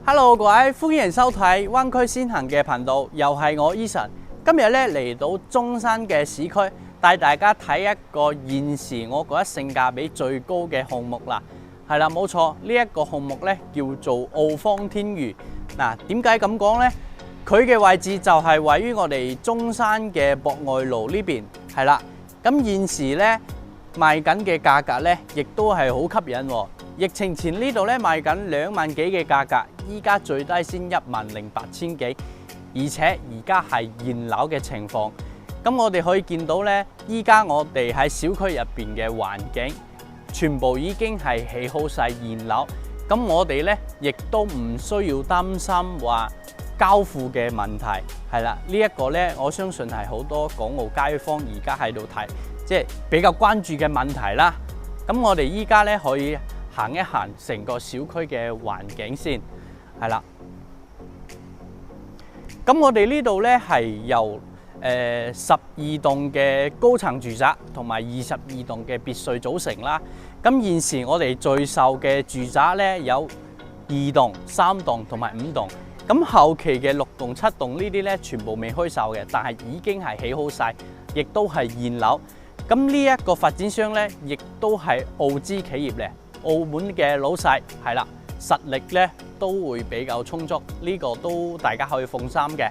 Hello， 各位歡迎收睇灣區先行嘅頻道，又係我 Eason。今日咧嚟到中山嘅市區，帶大家睇一個現時我覺得性價比最高嘅項目啦。係啦，冇錯，呢一個項目咧叫做澳方天娛。嗱，點解咁講呢？佢嘅位置就係位於我哋中山嘅博愛路呢邊。係啦，咁現時咧賣緊嘅價格咧，亦都係好吸引喎。疫情前呢度咧賣緊2萬幾嘅價格，依家最低先10800幾，而且而家係現樓嘅情況。咁我哋可以見到咧，依家我哋喺小區入邊嘅環境，全部已經係起好晒現樓。咁我哋咧亦都唔需要擔心話交付嘅問題。係啦，呢一個咧，我相信係好多港澳街坊而家喺度睇，即係比較關注嘅問題啦。咁我哋依家咧可以行一行成個小區嘅環境先，係啦。咁我哋呢度咧係由12棟嘅高層住宅同埋22棟嘅別墅組成啦。咁現時我哋最售嘅住宅咧有2棟、3棟同埋5棟。咁後期嘅6棟、7棟呢啲咧全部未開售嘅，但係已經係起好晒，亦都係現樓。咁呢一個發展商咧，亦都係澳資企業咧。澳門嘅老細係啦，實力咧都會比較充足，呢個都大家可以放心嘅。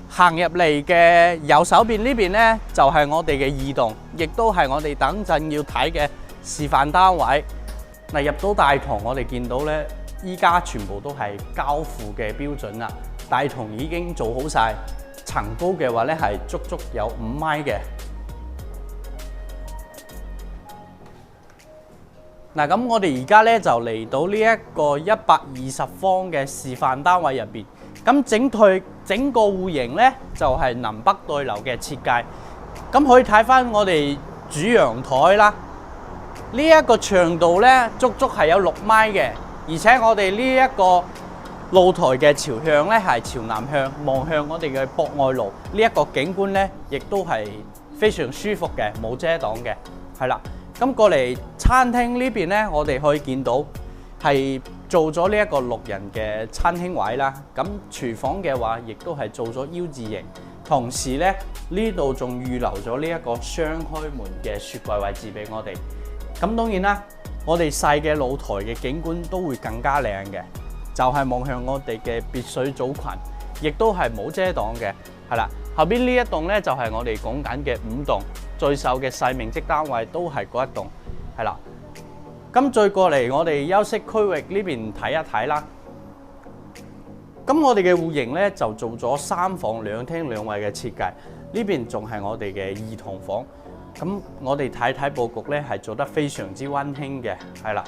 行入嚟嘅右手邊呢邊咧，就係我哋嘅2棟，亦都係我哋等陣要睇嘅示範單位。嗱，入到大堂，我哋見到咧，依家全部都係交付嘅標準啦。大堂已經做好晒，層高嘅話咧係足足有5米嘅。嗱，咁我哋而家咧就嚟到呢一個120方嘅示範單位入邊。咁整個戶型咧就係南北對流嘅設計。咁可以睇翻我哋主陽台啦。呢一個長度咧足足係有6米嘅，而且我哋呢一個露台嘅朝向咧係朝南向，望向我哋嘅博愛路。呢一個景觀咧亦都係非常舒服嘅，冇遮擋嘅，係啦。咁過嚟餐廳呢邊咧，我哋可以見到係做咗呢一個6人嘅餐廳位啦。咁廚房嘅話，亦都係做咗 U 字形，同時咧呢度仲預留咗呢一個雙開門嘅雪櫃位置俾我哋。咁當然啦，我哋細嘅露台嘅景觀都會更加靚嘅，就係望向我哋嘅別墅組群，亦都係冇遮擋嘅，係啦。後邊呢一棟咧就係我哋講緊嘅5棟。最售嘅細面積單位都係嗰一棟，係啦。咁再過嚟我哋休息區域呢邊睇一睇啦。咁我哋嘅戶型咧就做咗3房2廳2衛嘅設計，呢邊仲係我哋嘅兒童房。咁我哋睇佈局咧係做得非常之溫馨嘅，係啦。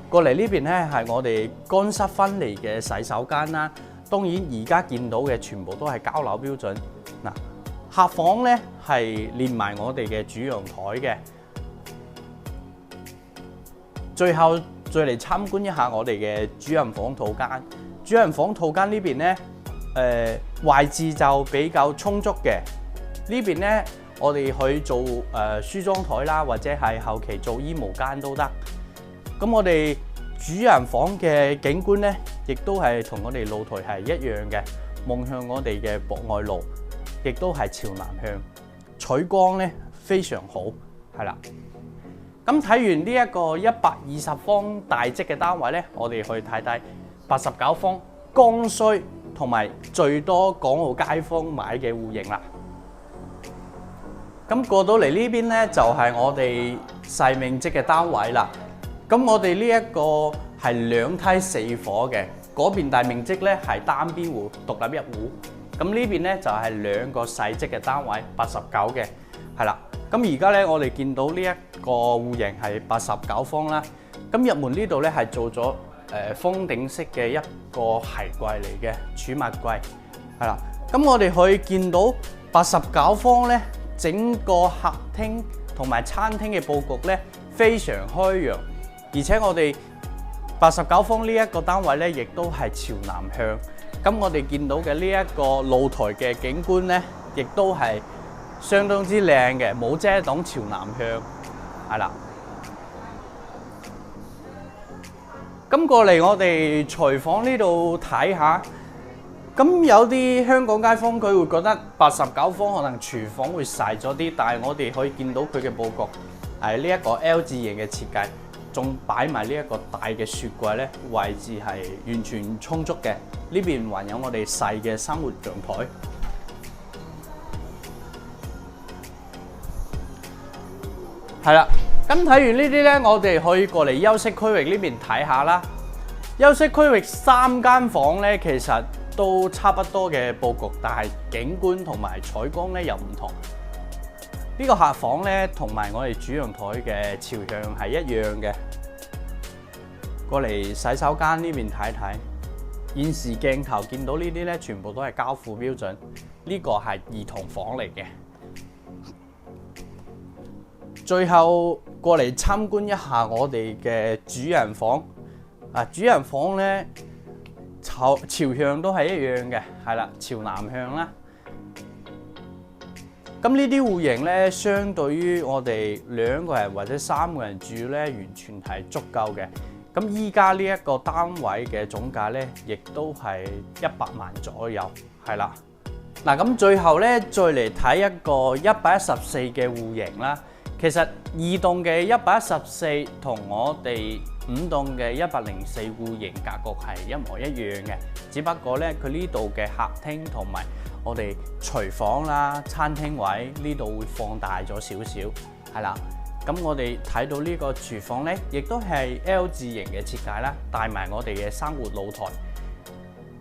過嚟呢邊咧係我哋乾濕分離嘅洗手間啦。當然而家見到嘅全部都係交樓標準嗱。客房咧係連埋我哋嘅主陽台嘅。最後再嚟參觀一下我哋嘅主人房套間。主人房套間呢邊咧，位置就比較充足嘅。呢邊咧我哋去做梳妝台啦，或者係後期做衣帽間都得。咁我哋主人房嘅景觀咧，亦都係同我哋露台係一樣嘅，望向我哋嘅博愛路。亦都係朝南向，取光咧非常好，係啦。咁睇完呢一個120方大積嘅單位咧，我哋去睇睇89方剛需同埋最多港澳街坊買嘅戶型啦。咁過到嚟呢邊咧，就係我哋細面積嘅單位啦。咁我哋呢一個係2梯4伙嘅，嗰邊大面積咧係單邊戶，獨立一戶。咁呢邊咧就係2個細積嘅單位，89嘅，係啦。咁而家咧我哋見到呢一個戶型係89方啦。咁入門呢度咧係做咗封頂式嘅一個鞋櫃嚟嘅儲物櫃，係啦。咁我哋可以見到89方咧，整個客廳同埋餐廳嘅佈局咧非常開揚，而且我哋89方呢一個單位咧亦都係朝南向。咁我哋見到嘅呢一個露台嘅景觀咧，亦都係相當之靚嘅，冇遮擋，朝南向，係啦。咁咁過嚟我哋廚房呢度睇下。咁有啲香港街坊佢會覺得89方可能廚房會細咗啲，但係我哋可以見到佢嘅佈局係呢一個 L 字形嘅設計，仲擺埋呢一個大嘅雪櫃咧，位置係完全充足嘅。呢邊還有我哋細嘅生活陽台。係啦，咁睇完呢啲咧，我哋可以過嚟休息區域呢邊睇下啦。休息區域3間房咧，其實都差不多嘅佈局，但係景觀同埋採光咧又唔同。呢個客房咧同埋我哋主陽台嘅朝向係一樣嘅。過嚟洗手間呢邊睇睇，現時鏡頭見到呢啲咧，全部都係交付標準。呢個係兒童房嚟嘅。最後過嚟參觀一下我哋嘅主人房。主人房咧朝向都係一樣嘅，係啦，朝南向啦。咁呢啲戶型咧，相對於我哋2個人或者3個人住咧，完全係足夠嘅。咁依家呢一個單位嘅總價咧，亦都係100萬左右，係啦。嗱，咁最後咧，再嚟睇一個114嘅戶型啦。其實2棟嘅114同我哋5棟嘅104戶型格局係一模一樣嘅，只不過咧佢呢度嘅客廳同埋我哋廚房啦、餐廳位呢度會放大咗少少，係啦。咁我哋睇到呢個廚房咧，亦都係 L 字形嘅設計啦，帶埋我哋嘅生活露台。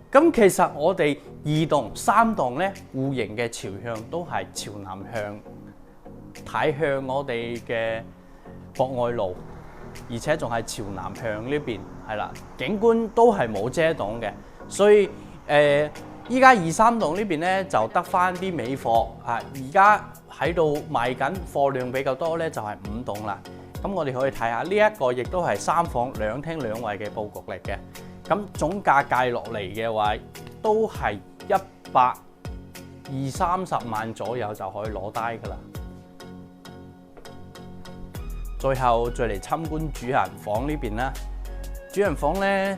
咁其實我哋2棟、3棟咧戶型嘅朝向都係朝南向，睇向我哋嘅博愛路。而且仲係朝南向呢邊，係啦，景觀都係冇遮擋嘅，所以依家2、3棟呢邊咧就得翻啲尾貨啊！而家喺度賣緊貨量比較多咧，就係5棟啦。咁我哋可以睇下呢一個，亦都係3房2廳2衛嘅佈局嚟嘅。咁總價計落嚟嘅話，都係120-130萬左右就可以攞低㗎啦。最後再嚟參觀主人房呢邊啦。主人房咧，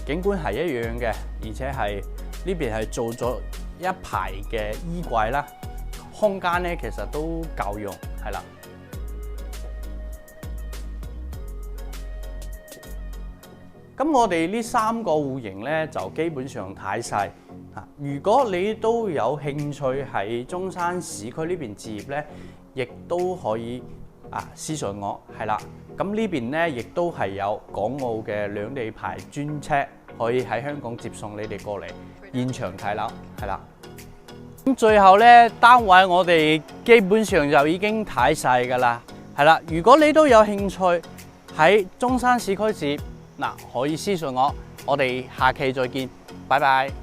景觀係一樣嘅，而且係呢邊係做咗一排嘅衣櫃啦。空間咧其實都夠用，係啦。咁我哋呢3個戶型咧就基本上睇晒。如果你都有興趣喺中山市區呢邊置業咧，亦都可以私信我，係啦。咁呢邊咧亦都係有港澳嘅兩地牌專車，可以喺香港接送你哋過嚟現場睇樓，係啦。咁最後咧，單位我哋基本上就已經睇晒㗎啦，係啦。如果你都有興趣喺中山市區置業，可以私信我，我哋下期再見，拜拜。